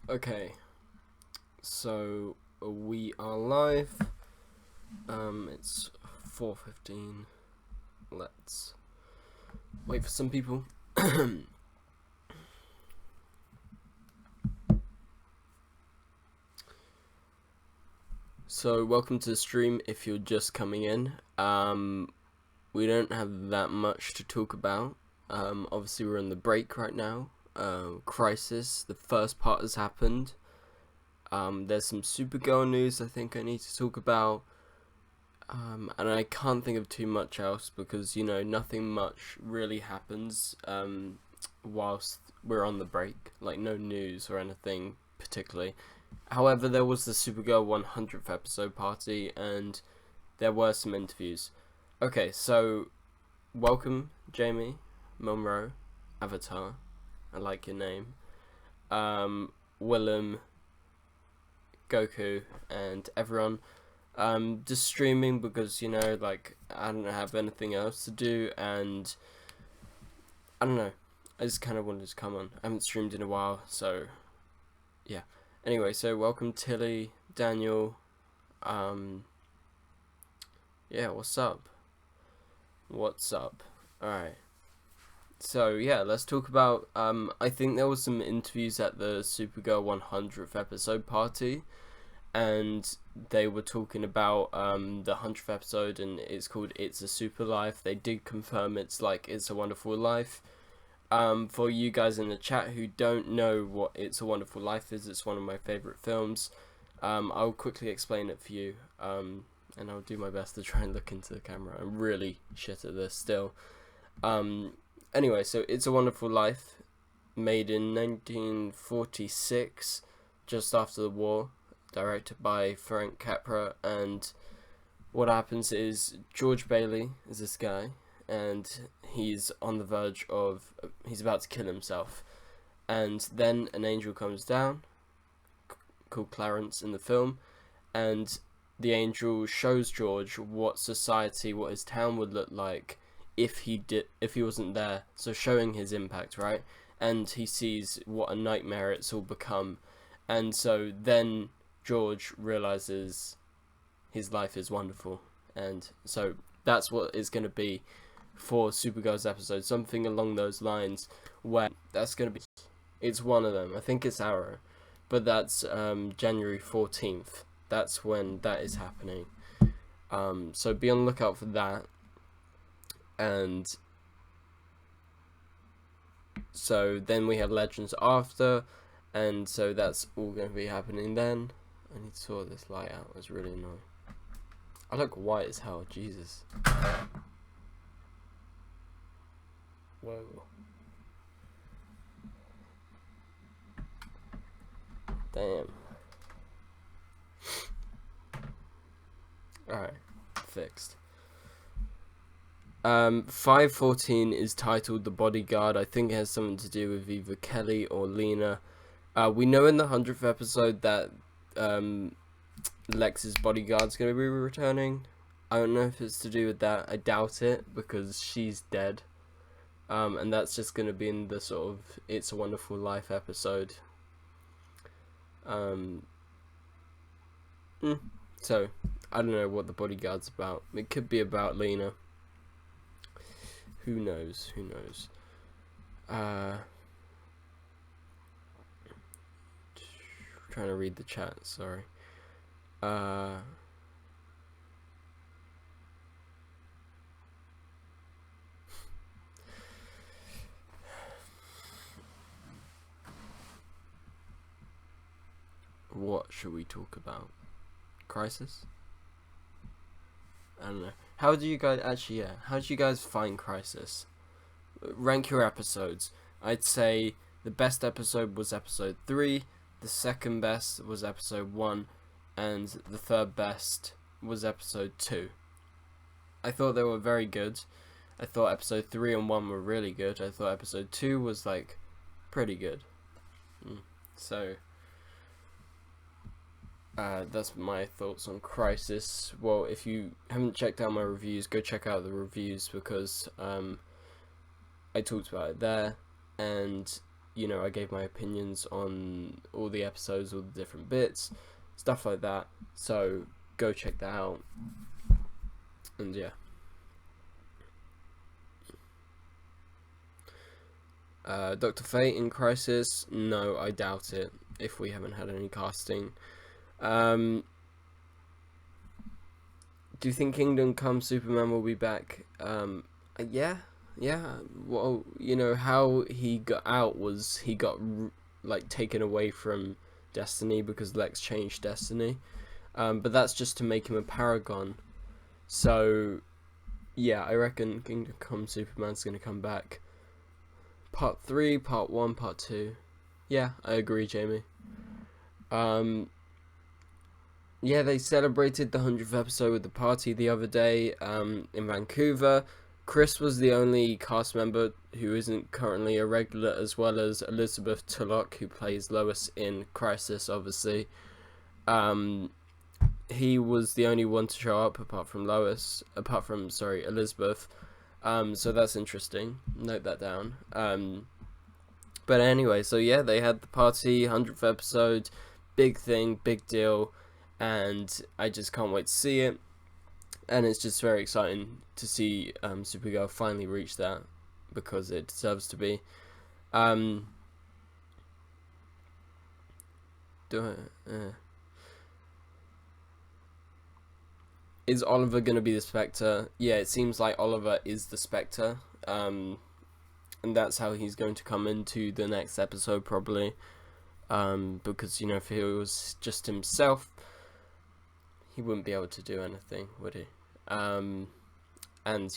Okay, so we are live. It's 4:15. Let's wait for some people. So welcome to the stream if you're just coming in. We don't have that much to talk about. Obviously we're in the break right now. Crisis, the first part has happened. There's some Supergirl news I think I need to talk about. And I can't think of too much else because, you know, nothing much really happens whilst we're on the break. Like, no news or anything particularly. However, there was the Supergirl 100th episode party and there were some interviews. Okay, so welcome, Jamie, Monroe, Avatar. I like your name. Willem, Goku, and everyone. Just streaming because, you know, like, I don't have anything else to do, and I don't know, I just kind of wanted to come on. I haven't streamed in a while, so yeah. Anyway, so welcome Tilly, Daniel. Yeah, what's up? What's up? Alright. So yeah, let's talk about, I think there was some interviews at the Supergirl 100th episode party, and they were talking about the 100th episode, and it's called It's a Super Life. They did confirm it's like It's a Wonderful Life. For you guys in the chat who don't know what It's a Wonderful Life is, it's one of my favourite films. I'll quickly explain it for you, and I'll do my best to try and look into the camera. I'm really shit at this still. Anyway, so It's a Wonderful Life, made in 1946, just after the war, directed by Frank Capra, and what happens is George Bailey is this guy, and he's on the verge of, he's about to kill himself, and then an angel comes down, called Clarence in the film, and the angel shows George what society, what his town would look like if he wasn't there, so showing his impact, right? And he sees what a nightmare it's all become, and so then George realizes his life is wonderful, and so that's what it's going to be for Supergirl's episode, something along those lines, where that's going to be, it's one of them, I think it's Arrow, but that's January 14th, that's when that is happening, so be on the lookout for that. And so then we have Legends after, and so that's all going to be happening then. I need to sort this light out, it's really annoying. I look white as hell, Jesus. Whoa. Damn. Alright, fixed. 514 is titled The Bodyguard. I think it has something to do with either Kelly or Lena. We know in the 100th episode that Lex's bodyguard's going to be returning. I don't know if it's to do with that. I doubt it, because she's dead. And that's just going to be in the sort of It's a Wonderful Life episode. So, I don't know what the bodyguard's about. It could be about Lena. Who knows? Who knows? Trying to read the chat, sorry. What should we talk about? Crisis? I don't know. How do you guys how do you guys find Crisis? Rank your episodes. I'd say the best episode was episode 3, the second best was episode 1, and the third best was episode 2. I thought they were very good. I thought episode 3 and 1 were really good. I thought episode 2 was like pretty good. So that's my thoughts on Crisis. Well, if you haven't checked out my reviews, go check out the reviews, because I talked about it there, and you know, I gave my opinions on all the episodes, all the different bits, stuff like that. So go check that out. And yeah. Dr. Fate in Crisis? No, I doubt it, if we haven't had any casting. Do you think Kingdom Come Superman will be back? Yeah. Well, you know, how he got out was he got like taken away from Destiny because Lex changed Destiny. But that's just to make him a paragon. So yeah, I reckon Kingdom Come Superman's gonna come back. Part 3, Part 1, Part 2. Yeah, I agree, Jamie. Yeah, they celebrated the 100th episode with the party the other day in Vancouver. Chris was the only cast member who isn't currently a regular, as well as Elizabeth Tulloch, who plays Lois in Crisis, obviously. He was the only one to show up apart from Elizabeth. So that's interesting. Note that down. But anyway, so yeah, they had the party, 100th episode, big thing, big deal, and I just can't wait to see it. And it's just very exciting to see Supergirl finally reach that, because it deserves to be. Is Oliver going to be the Spectre? Yeah, it seems like Oliver is the Spectre. And that's how he's going to come into the next episode, probably. Because, you know, if he was just himself, he wouldn't be able to do anything, would he? And,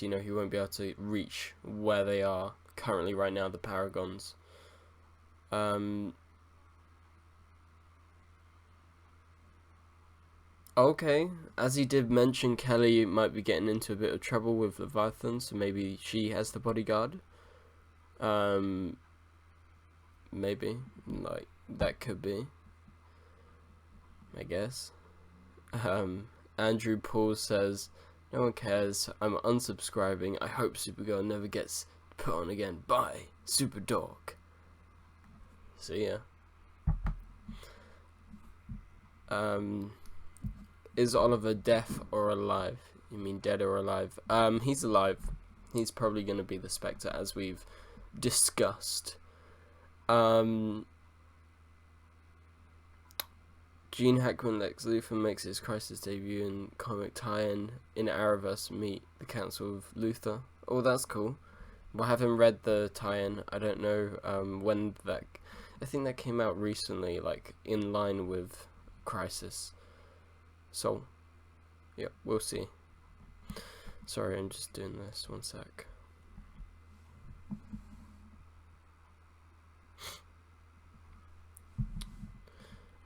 you know, he won't be able to reach where they are currently right now, the Paragons. Okay, as he did mention, Kelly might be getting into a bit of trouble with Leviathan, so maybe she has the bodyguard. Maybe, like, that could be, I guess. Andrew Paul says, no one cares, I'm unsubscribing, I hope Supergirl never gets put on again, bye, Super Dog. See ya. Is Oliver deaf or alive? You mean dead or alive? He's alive. He's probably going to be the Spectre, as we've discussed. Gene Hackman Lex Luthor makes his Crisis debut in comic tie-in in Arrowverse Meet the Council of Luthor. Oh, that's cool. Well, I haven't read the tie-in. I don't know when that... I think that came out recently, like, in line with Crisis. So, yeah, we'll see. Sorry, I'm just doing this. One sec.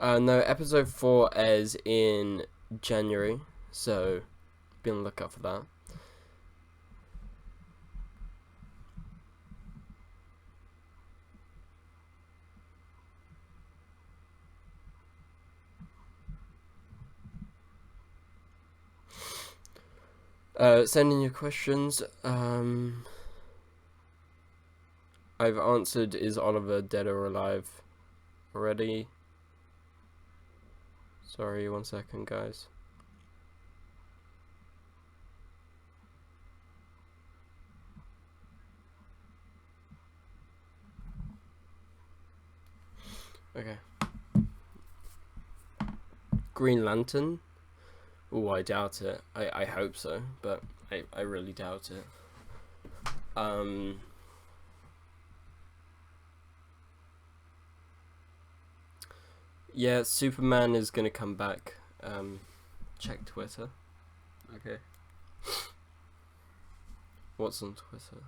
No, episode 4 airs in January, so be on the lookout for that. Send in your questions. I've answered, is Oliver dead or alive already? Sorry, 1 second, guys. Okay. Green Lantern? Oh, I doubt it. I hope so, but I really doubt it. Yeah, Superman is gonna come back. Check Twitter. Okay. What's on Twitter?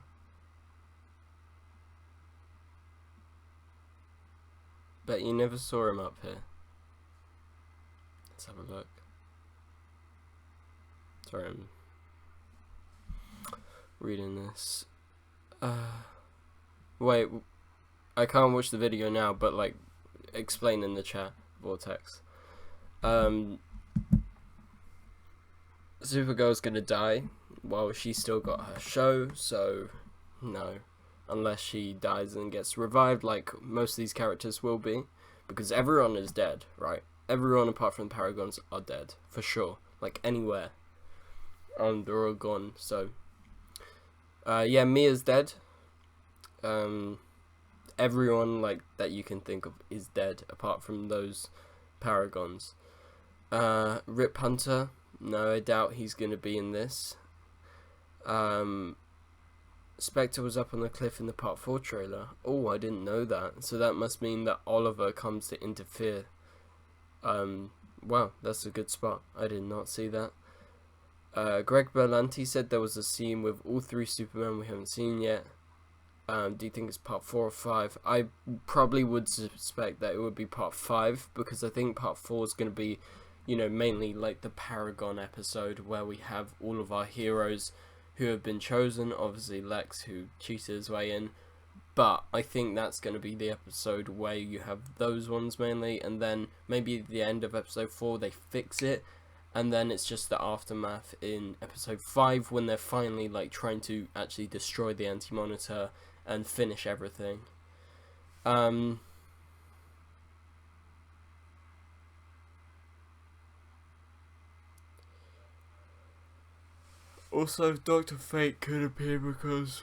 Bet you never saw him up here. Let's have a look. Sorry, I'm reading this. Wait, I can't watch the video now, but like, explain in the chat, Vortex. Supergirl's gonna die while she's still got her show, so no. unless she dies and gets revived, like most of these characters will be, because everyone is dead, right? Everyone apart from the Paragons are dead, for sure. Like, anywhere. They're all gone, so... yeah, Mia's dead. Everyone, like, that you can think of is dead, apart from those Paragons. Rip Hunter, no, I doubt he's gonna be in this. Spectre was up on the cliff in the Part 4 trailer. Oh, I didn't know that. So that must mean that Oliver comes to interfere. Wow, that's a good spot. I did not see that. Greg Berlanti said there was a scene with all 3 Supermen we haven't seen yet. Do you think it's Part 4 or 5? I probably would suspect that it would be Part 5, because I think Part 4 is going to be, you know, mainly like the Paragon episode where we have all of our heroes who have been chosen. Obviously Lex, who cheated his way in, but I think that's going to be the episode where you have those ones mainly, and then maybe at the end of episode 4 they fix it, and then it's just the aftermath in episode 5 when they're finally like trying to actually destroy the Anti-Monitor and finish everything. Also, Dr. Fate could appear because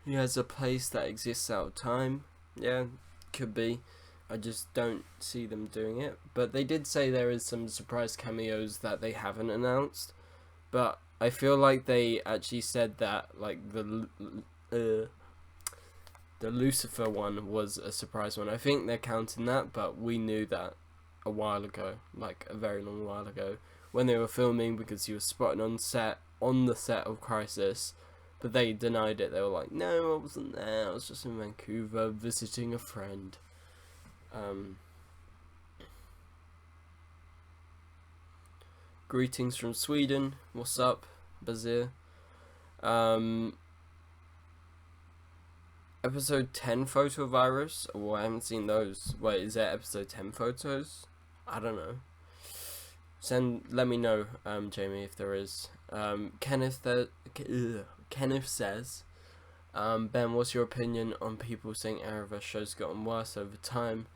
he has a place that exists out of time. Yeah, could be. I just don't see them doing it. But they did say there is some surprise cameos that they haven't announced. But I feel like they actually said that, like, the Lucifer one was a surprise one. I think they're counting that, but we knew that a while ago, like a very long while ago, when they were filming, because he was spotted on the set of Crisis, but they denied it. They were like, no, I wasn't there, I was just in Vancouver visiting a friend. Greetings from Sweden, what's up, Bazir? Episode 10 photo virus? Oh, I haven't seen those. Wait, is there episode 10 photos? I don't know. Let me know, Jamie, if there is. Kenneth says, Ben, what's your opinion on people saying Arrowverse shows gotten worse over time?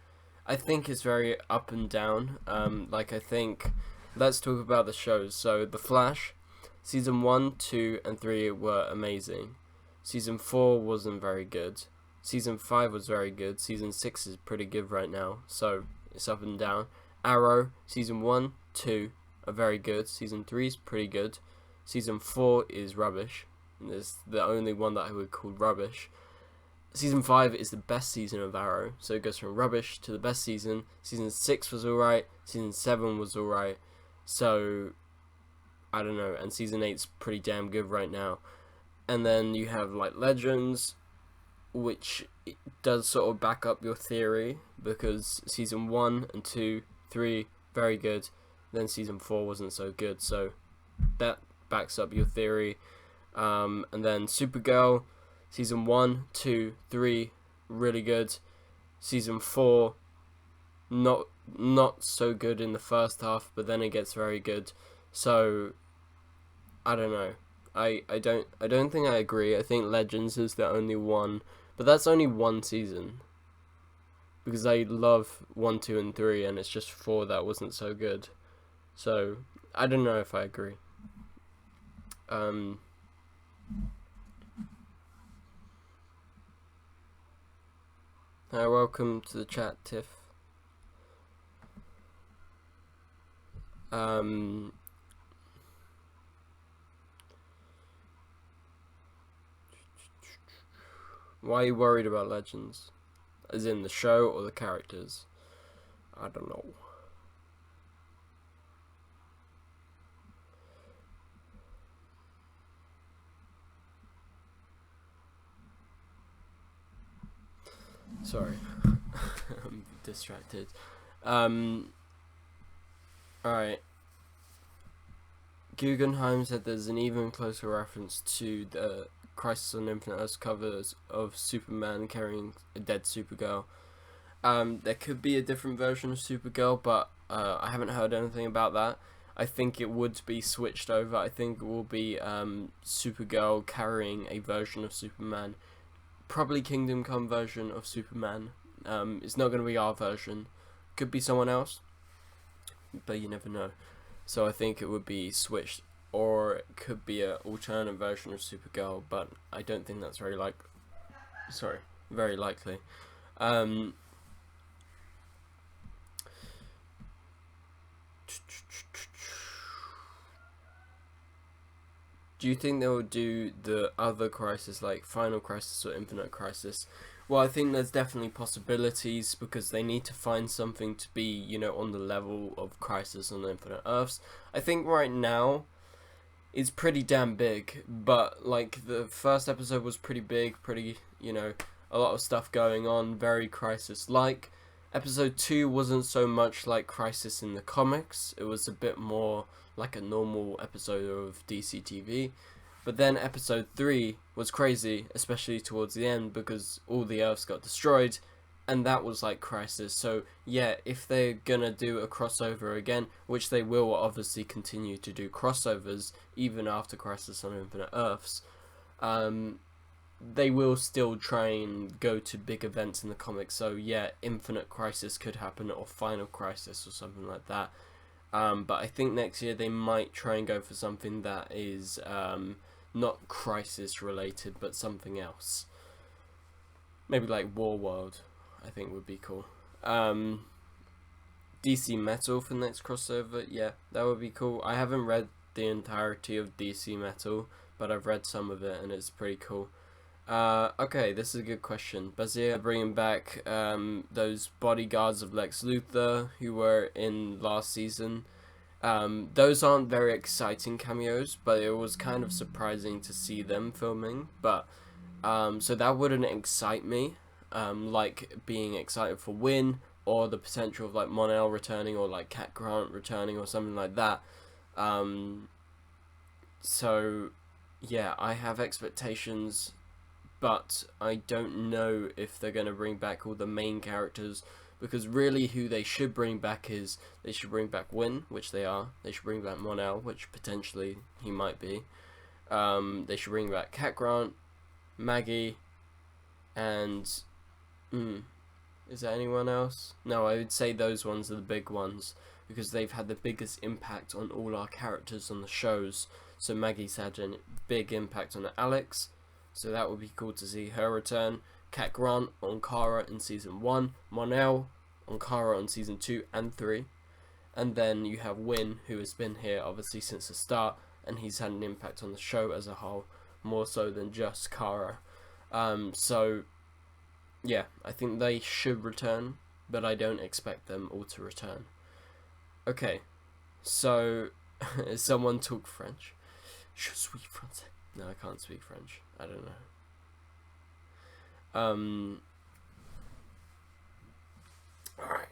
I think it's very up and down. I think, let's talk about the shows. So, The Flash, season 1, 2, and 3 were amazing. Season 4 wasn't very good. Season 5 was very good. Season 6 is pretty good right now, so it's up and down. Arrow, season 1, 2 are very good. Season 3 is pretty good. Season 4 is rubbish. And it's the only one that I would call rubbish. Season 5 is the best season of Arrow, so it goes from rubbish to the best season. Season 6 was alright. Season 7 was alright. So, I don't know. And Season 8's pretty damn good right now. And then you have, like, Legends, which does sort of back up your theory, because Season 1 and 2, 3, very good. Then Season 4 wasn't so good, so that backs up your theory. And then Supergirl, Season 1, 2, 3, really good. Season 4, not so good in the first half, but then it gets very good. So, I don't know. I don't think I agree. I think Legends is the only one, but that's only one season. Because I love 1, 2, and 3, and it's just 4 that wasn't so good. So, I don't know if I agree. Hi, welcome to the chat, Tiff. Why are you worried about Legends? As in the show or the characters? I don't know. Sorry. I'm distracted. Alright. Guggenheim said there's an even closer reference to the Crisis on Infinite Earths covers of Superman carrying a dead Supergirl. There could be a different version of Supergirl, but I haven't heard anything about that. I think it would be switched over. I think it will be Supergirl carrying a version of Superman, probably Kingdom Come version of Superman. It's not going to be our version. Could be someone else, but you never know. So I think it would be switched, or it could be an alternate version of Supergirl, but I don't think that's very likely. Do you think they will do the other Crisis, like Final Crisis or Infinite Crisis? Well, I think there's definitely possibilities, because they need to find something to be, you know, on the level of Crisis on Infinite Earths. I think right now it's pretty damn big, but like the first episode was pretty big, pretty, you know, a lot of stuff going on, very Crisis-like. Episode 2 wasn't so much like Crisis in the comics, it was a bit more like a normal episode of DC TV. But then episode 3 was crazy, especially towards the end, because all the Earths got destroyed, and that was like Crisis. So yeah, if they're gonna do a crossover again, which they will obviously continue to do crossovers even after Crisis on Infinite Earths, they will still try and go to big events in the comics. So yeah, Infinite Crisis could happen, or Final Crisis or something like that. But I think next year they might try and go for something that is not Crisis related, but something else. Maybe like War World, I think would be cool. DC Metal for the next crossover, yeah, that would be cool. I haven't read the entirety of DC Metal, but I've read some of it and it's pretty cool. Okay, this is a good question. Bazir bringing back those bodyguards of Lex Luthor who were in last season. Those aren't very exciting cameos, but it was kind of surprising to see them filming. But so that wouldn't excite me, like being excited for Win, or the potential of like Mon-El returning, or like Cat Grant returning, or something like that. So yeah, I have expectations, but I don't know if they're going to bring back all the main characters, because really who they should bring back is, they should bring back Win, which they are. They should bring back Mon-El, which potentially he might be. They should bring back Cat Grant, Maggie, and is there anyone else? No, I would say those ones are the big ones, because they've had the biggest impact on all our characters on the shows. So Maggie's had a big impact on Alex, so that would be cool to see her return. Cat Grant on Kara in season 1, Mon-El on Kara on season 2 and 3, and then you have Win, who has been here obviously since the start, and he's had an impact on the show as a whole, more so than just Kara. So yeah, I think they should return, but I don't expect them all to return. Okay, so someone talk French. Je suis français. No, I can't speak French. I don't know. Alright.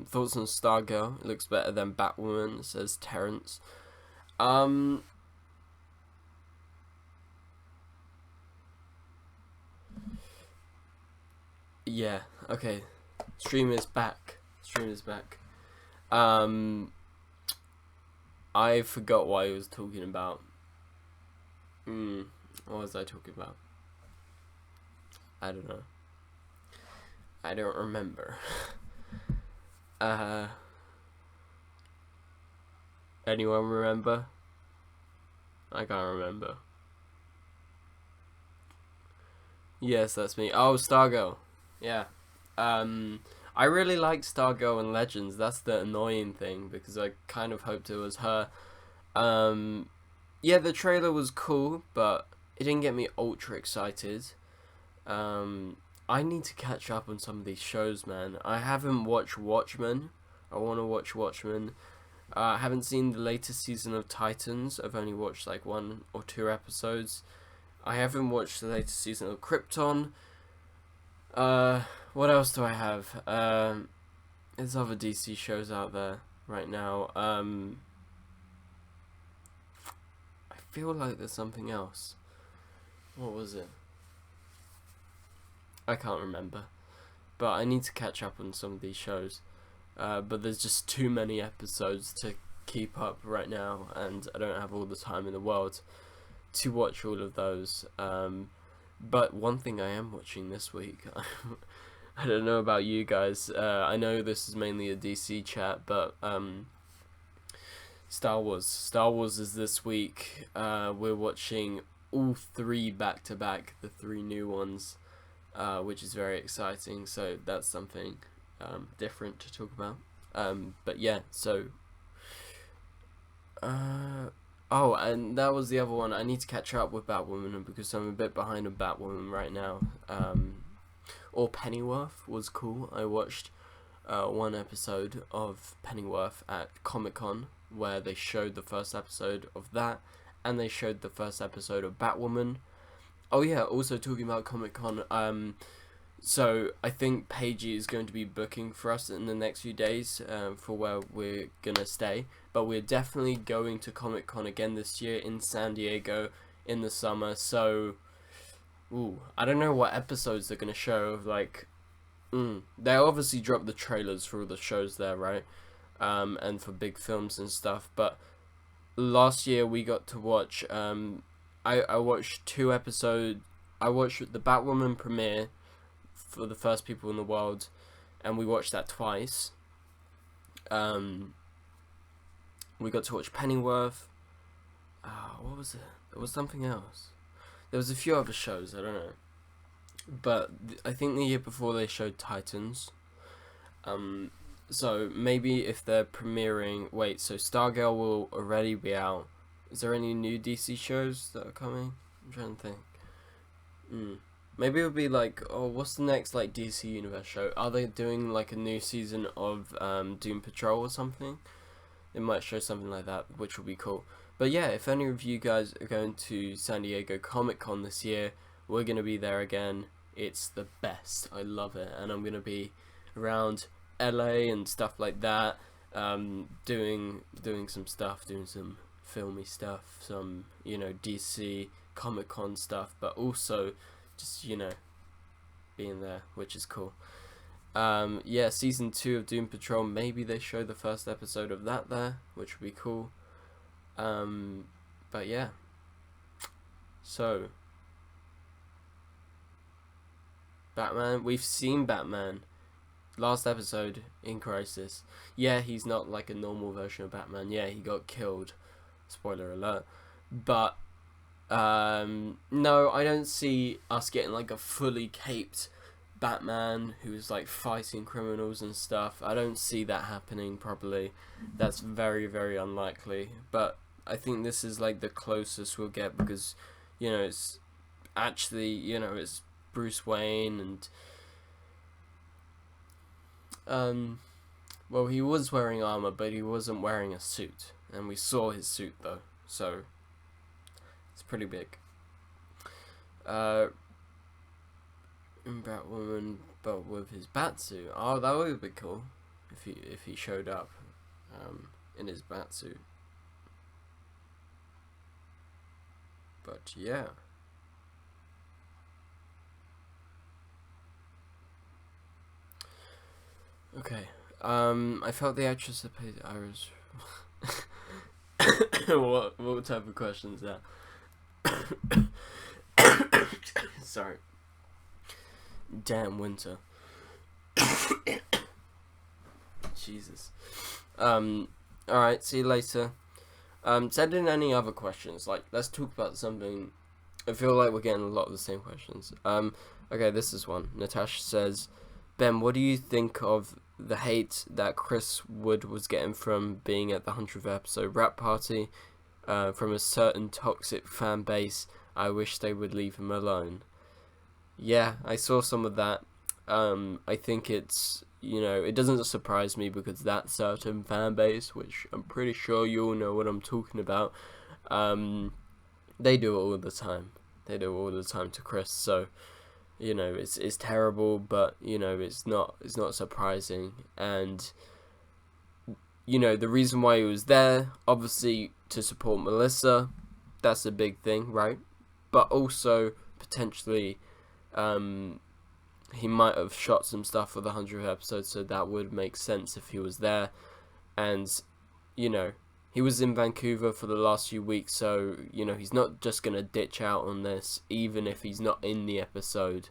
Thoughts on Stargirl? It looks better than Batwoman, says Terrence. Yeah, okay. Stream is back. I forgot what I was talking about. What was I talking about? I don't know. I don't remember. Anyone remember? I can't remember. Yes, that's me. Oh, Stargirl. Yeah. I really like Stargirl and Legends. That's the annoying thing, because I kind of hoped it was her. Yeah, the trailer was cool, but it didn't get me ultra excited. I need to catch up on some of these shows, man. I haven't watched Watchmen. I want to watch Watchmen. I haven't seen the latest season of Titans. I've only watched like 1 or 2 episodes. I haven't watched the latest season of Krypton. What else do I have? There's other DC shows out there right now. I feel like there's something else. What was it? I can't remember. But I need to catch up on some of these shows. But there's just too many episodes to keep up right now, and I don't have all the time in the world to watch all of those. But one thing I am watching this week, I don't know about you guys. I know this is mainly a DC chat, but Star Wars. Star Wars is this week. We're watching all three back to back, the three new ones, which is very exciting. So that's something different to talk about. But yeah, so. Oh, and that was the other one. I need to catch up with Batwoman because I'm a bit behind on Batwoman right now. Or Pennyworth was cool. I watched one episode of Pennyworth at Comic-Con where they showed the first episode of that, and they showed the first episode of Batwoman. Oh yeah, also talking about Comic-Con, so I think Paigey is going to be booking for us in the next few days for where we're gonna stay, but we're definitely going to Comic-Con again this year in San Diego in the summer. So I don't know what episodes they're gonna show. Like, they obviously dropped the trailers for all the shows there, right? And for big films and stuff. But last year we got to watch. I watched 2 episodes. I watched the Batwoman premiere for the first people in the world, and we watched that twice. We got to watch Pennyworth. What was it? There was something else. There was a few other shows, I don't know. But I think the year before they showed Titans. So maybe if they're premiering... Wait, so Stargirl will already be out. Is there any new DC shows that are coming? I'm trying to think. Maybe it would be like, what's the next like DC Universe show? Are they doing like a new season of Doom Patrol or something? They might show something like that, which will be cool. But yeah, if any of you guys are going to San Diego Comic-Con this year, we're going to be there again. It's the best. I love it. And I'm going to be around LA and stuff like that, doing some stuff, doing some filmy stuff, some, DC Comic-Con stuff, but also just, being there, which is cool. Yeah, season 2 of Doom Patrol, maybe they show the first episode of that there, which would be cool. But yeah, so Batman, we've seen Batman last episode in Crisis. Yeah, he's not like a normal version of Batman. Yeah, he got killed, spoiler alert. But no, I don't see us getting like a fully caped Batman who's like fighting criminals and stuff. I don't see that happening probably. That's very, very unlikely. But I think this is like the closest we'll get because, it's actually, it's Bruce Wayne and well, he was wearing armor, but he wasn't wearing a suit, and we saw his suit though, so it's pretty big. Batwoman, but with his batsuit. Oh, that would be cool if he showed up in his batsuit. But yeah. Okay. I felt the actress that played Iris. What type of question is that? Sorry. Damn winter. Jesus. Alright, see you later. Send in any other questions. Like, let's talk about something. I feel like we're getting a lot of the same questions. Okay, this is one. Natasha says, Ben, what do you think of the hate that Chris Wood was getting from being at the 100th episode wrap party from a certain toxic fan base? I wish they would leave him alone. Yeah, I saw some of that. I think it's, it doesn't surprise me because that certain fan base, which I'm pretty sure you all know what I'm talking about, they do it all the time. They do it all the time to Chris, so, it's terrible, but, it's not surprising. And, the reason why he was there, obviously to support Melissa, that's a big thing, right? But also, potentially, he might have shot some stuff for the 100th episode, so that would make sense if he was there. And, he was in Vancouver for the last few weeks, so you know he's not just gonna ditch out on this, even if he's not in the episode.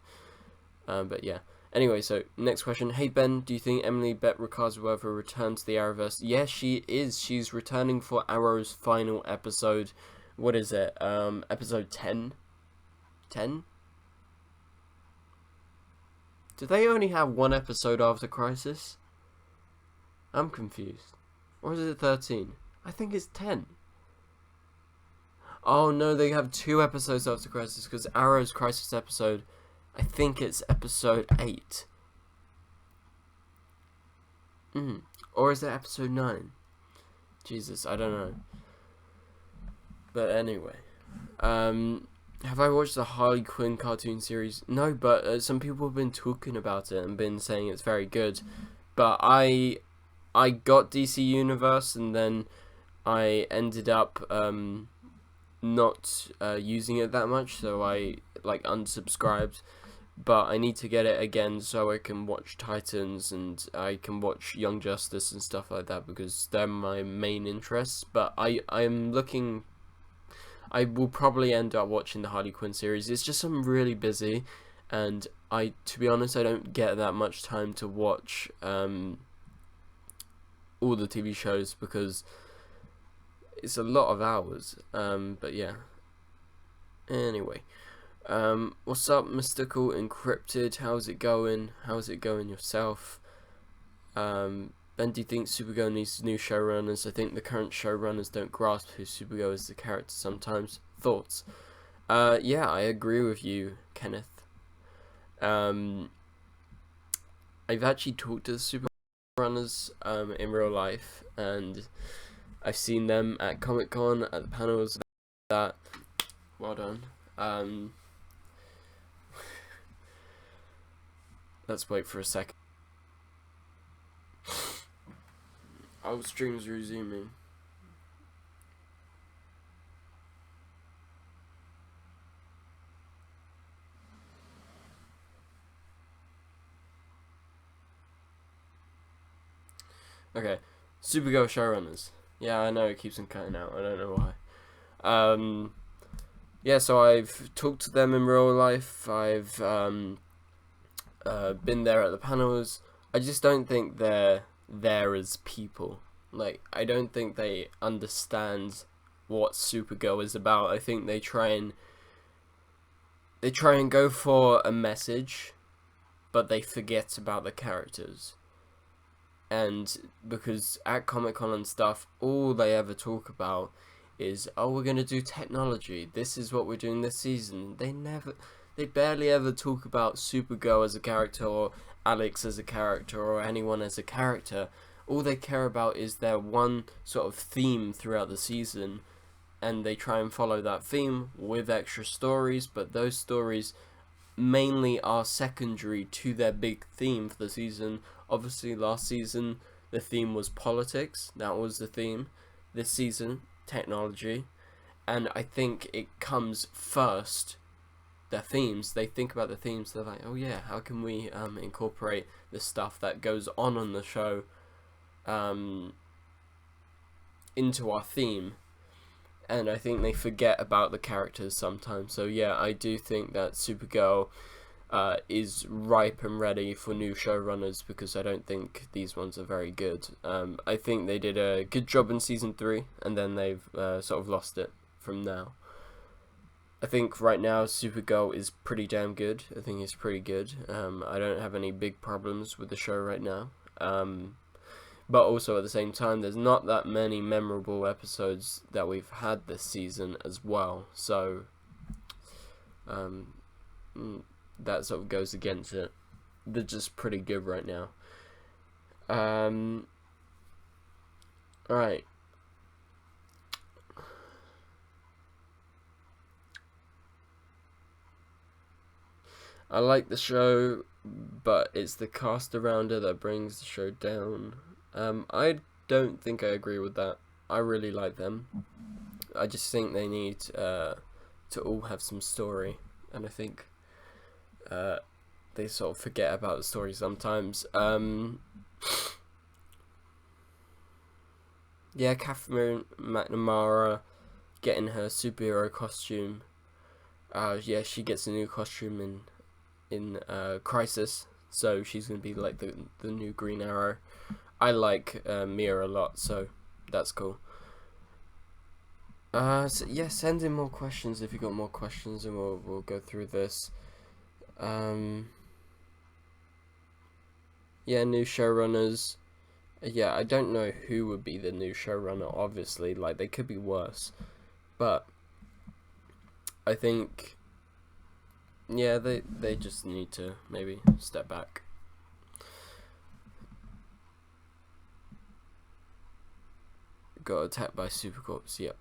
But yeah. Anyway, so next question. Hey Ben, do you think Emily Bett Rickards will ever return to the Arrowverse? Yeah, she is. She's returning for Arrow's final episode. What is it? Episode 10? 10? Do they only have one episode after Crisis? I'm confused. Or is it 13? I think it's 10. Oh no, they have 2 episodes after Crisis, because Arrow's Crisis episode, I think it's episode 8. Or is it episode 9? Jesus, I don't know. But anyway. Have I watched the Harley Quinn cartoon series? No, but some people have been talking about it and been saying it's very good. But I got DC Universe, and then I ended up not using it that much, so I unsubscribed. But I need to get it again so I can watch Titans and I can watch Young Justice and stuff like that, because they're my main interests. But I will probably end up watching the Harley Quinn series. It's just I'm really busy, and to be honest, I don't get that much time to watch all the TV shows, because it's a lot of hours. But yeah. Anyway. What's up, Mystical Encrypted? How's it going? How's it going yourself? Ben, do you think Supergirl needs new showrunners? I think the current showrunners don't grasp who Supergirl is as a character sometimes. Thoughts? Yeah, I agree with you, Kenneth. I've actually talked to the Superrunners in real life, and I've seen them at Comic-Con, at the panels. That, well done. Let's wait for a second. Oh, stream's resuming. Okay, Supergirl showrunners. Yeah, I know it keeps on cutting out. I don't know why. Yeah, so I've talked to them in real life. I've been there at the panels. I just don't think they're there as people. Like, I don't think they understand what Supergirl is about. I think they try and go for a message, but they forget about the characters. And because at Comic-Con and stuff, all they ever talk about is, oh, we're gonna do technology. This is what we're doing this season. They barely ever talk about Supergirl as a character, or Alex as a character, or anyone as a character. All they care about is their one sort of theme throughout the season, and they try and follow that theme with extra stories, but those stories mainly are secondary to their big theme for the season. Obviously, last season, the theme was politics. That was the theme. This season, technology. And I think it comes first. Their themes, they think about the themes, they're like, oh yeah, how can we incorporate the stuff that goes on the show into our theme. And I think they forget about the characters sometimes. So yeah, I do think that Supergirl is ripe and ready for new showrunners, because I don't think these ones are very good. I think they did a good job in season 3, and then they've sort of lost it from now. I think right now Supergirl is pretty damn good. I think it's pretty good. I don't have any big problems with the show right now. But also at the same time, there's not that many memorable episodes that we've had this season as well. So that sort of goes against it. They're just pretty good right now. Alright. I like the show, but it's the cast around it that brings the show down. I don't think I agree with that. I really like them. I just think they need to all have some story, and I think they sort of forget about the story sometimes. yeah, Catherine McNamara getting her superhero costume. Yeah, she gets a new costume in Crisis, so she's gonna be like the new Green Arrow. I like Mia a lot, so that's cool. So yeah, send in more questions if you got more questions, and we'll go through this. Yeah, new showrunners. Yeah, I don't know who would be the new showrunner. Obviously, like they could be worse, but I think yeah, they just need to maybe step back. Got attacked by Supercorps. Yep.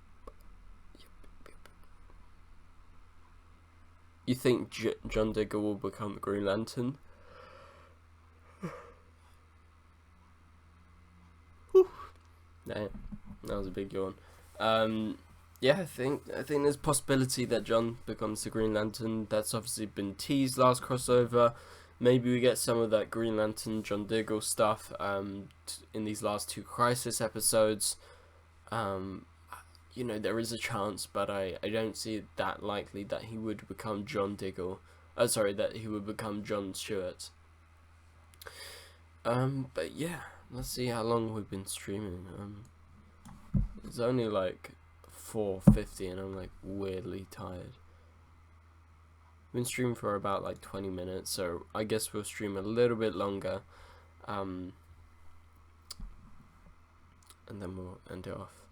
You think John Digger will become the Green Lantern? Nah, that was a big yawn. Yeah, I think there's possibility that John becomes the Green Lantern. That's obviously been teased last crossover. Maybe we get some of that Green Lantern John Diggle stuff in these last 2 Crisis episodes. You know, there is a chance, but I don't see it that likely that he would become John Diggle. That he would become John Stewart. But yeah, let's see how long we've been streaming. It's only like 4:50 and I'm like weirdly tired. We've been streaming for about like 20 minutes, so I guess we'll stream a little bit longer. And then we'll end it off.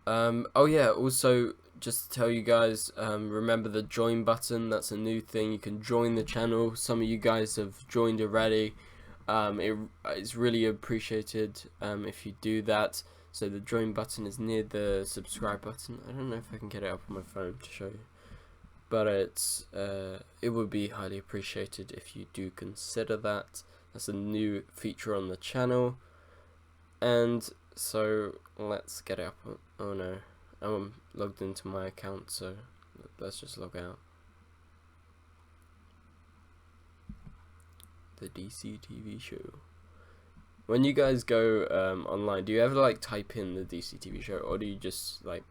Oh yeah, also just to tell you guys, remember the join button. That's a new thing. You can join the channel. Some of you guys have joined already. It's really appreciated if you do that. So the join button is near the subscribe button. I don't know if I can get it up on my phone to show you, but it would be highly appreciated if you do consider that. That's a new feature on the channel. And so let's get it up. Oh no, I'm logged into my account, so let's just log out. The DC TV show. When you guys go online, do you ever like type in the DC TV show, or do you just like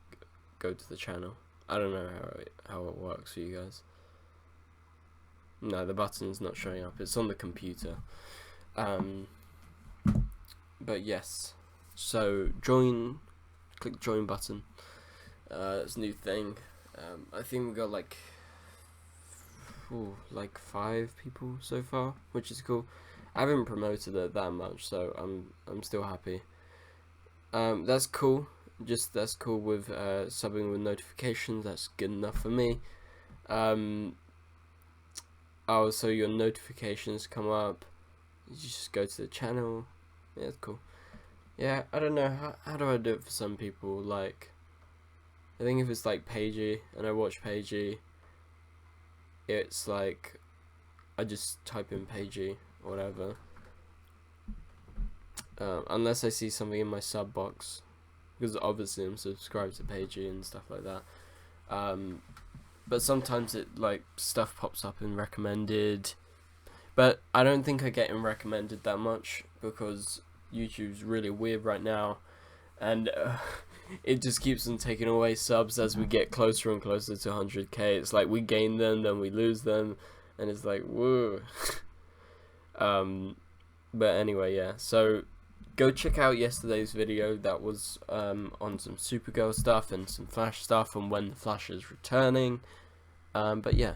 go to the channel? I don't know how it works for you guys. No, the button's not showing up. It's on the computer. But yes, so click join button. It's a new thing. I think we got like 5 people so far, which is cool. I haven't promoted it that much, so I'm still happy. That's cool. That's cool with subbing with notifications. That's good enough for me. Oh, so your notifications come up. You just go to the channel. Yeah, it's cool. Yeah, I don't know how do I do it for some people. Like, I think if it's like Pagey and I watch Pagey, it's like I just type in Pagey or whatever. Unless I see something in my sub box, because obviously I'm subscribed to Pagey and stuff like that. But sometimes it like stuff pops up in recommended, but I don't think I get in recommended that much because YouTube's really weird right now, and it just keeps on taking away subs as we get closer and closer to 100k. It's like we gain them, then we lose them, and it's like whoa. But anyway, yeah, so go check out yesterday's video. That was on some Supergirl stuff and some Flash stuff and when the Flash is returning. But yeah,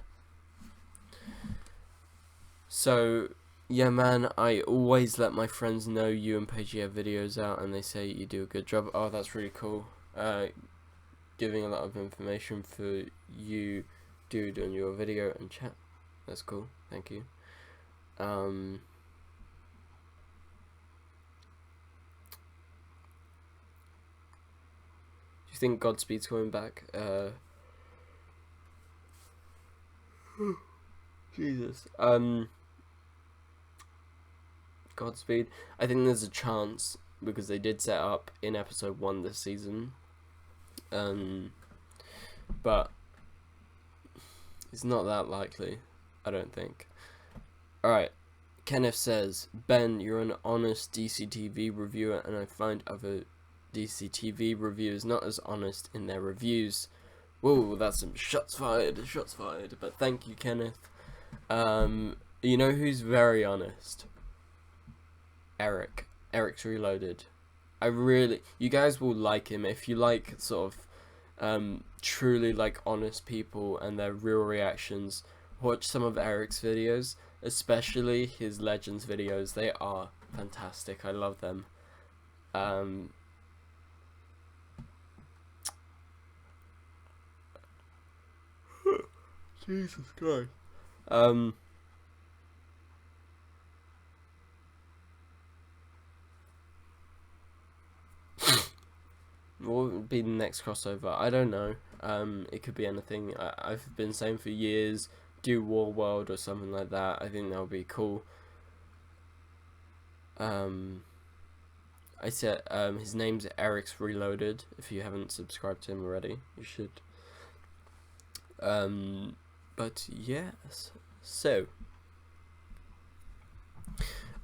so yeah, man, I always let my friends know you and Pagey have videos out, and they say you do a good job. Oh, that's really cool. Giving a lot of information for you, dude, on your video and chat. That's cool. Thank you. Do you think Godspeed's coming back? Jesus. Godspeed. I think there's a chance because they did set up in episode 1 this season. But it's not that likely, I don't think. Alright. Kenneth says, Ben, you're an honest DC TV reviewer, and I find other DCTV reviewers not as honest in their reviews. Whoa, that's some shots fired, but thank you, Kenneth. You know who's very honest? Eric's Reloaded. You guys will like him if you like sort of truly like honest people and their real reactions. Watch some of Eric's videos, especially his Legends videos. They are fantastic. I love them. Jesus Christ. What would be the next crossover? I don't know. It could be anything. I've been saying for years, do War World or something like that. I think that would be cool. I said his name's Eric's Reloaded. If you haven't subscribed to him already, you should. But yes, so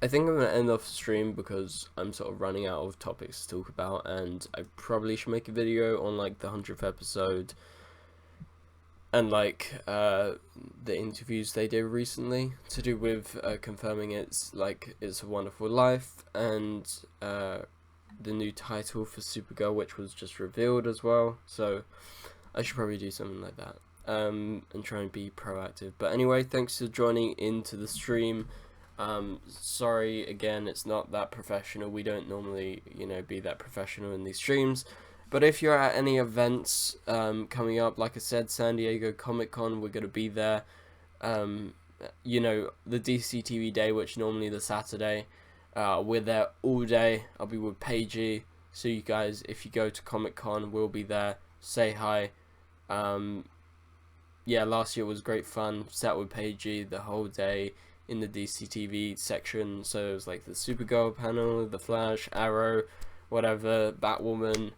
I think I'm gonna end off the stream because I'm sort of running out of topics to talk about, and I probably should make a video on like the 100th episode and like the interviews they did recently to do with confirming It's a Wonderful Life and the new title for Supergirl, which was just revealed as well. So I should probably do something like that and try and be proactive. But anyway, thanks for joining into the stream. Sorry again, it's not that professional. We don't normally, be that professional in these streams. But if you're at any events coming up, like I said, San Diego Comic-Con, we're going to be there. The DCTV day, which normally the Saturday, we're there all day. I'll be with Paigey. So you guys, if you go to Comic-Con, we'll be there. Say hi. Yeah, last year was great fun. Sat with Paigey the whole day in the DCTV section. So it was like the Supergirl panel, the Flash, Arrow, whatever, Batwoman,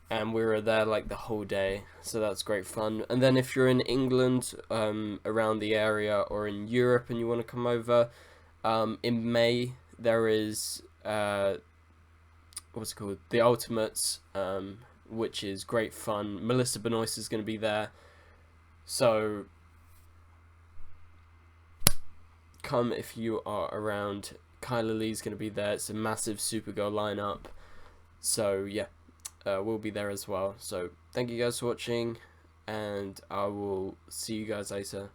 and we were there like the whole day. So that's great fun. And then if you're in England, around the area, or in Europe and you want to come over, in May there is what's it called, The Ultimates, which is great fun. Melissa Benoist is going to be there. So come if you are around. Kayla Lee's going to be there. It's a massive Supergirl lineup. So yeah, we'll be there as well. So thank you guys for watching, and I will see you guys later.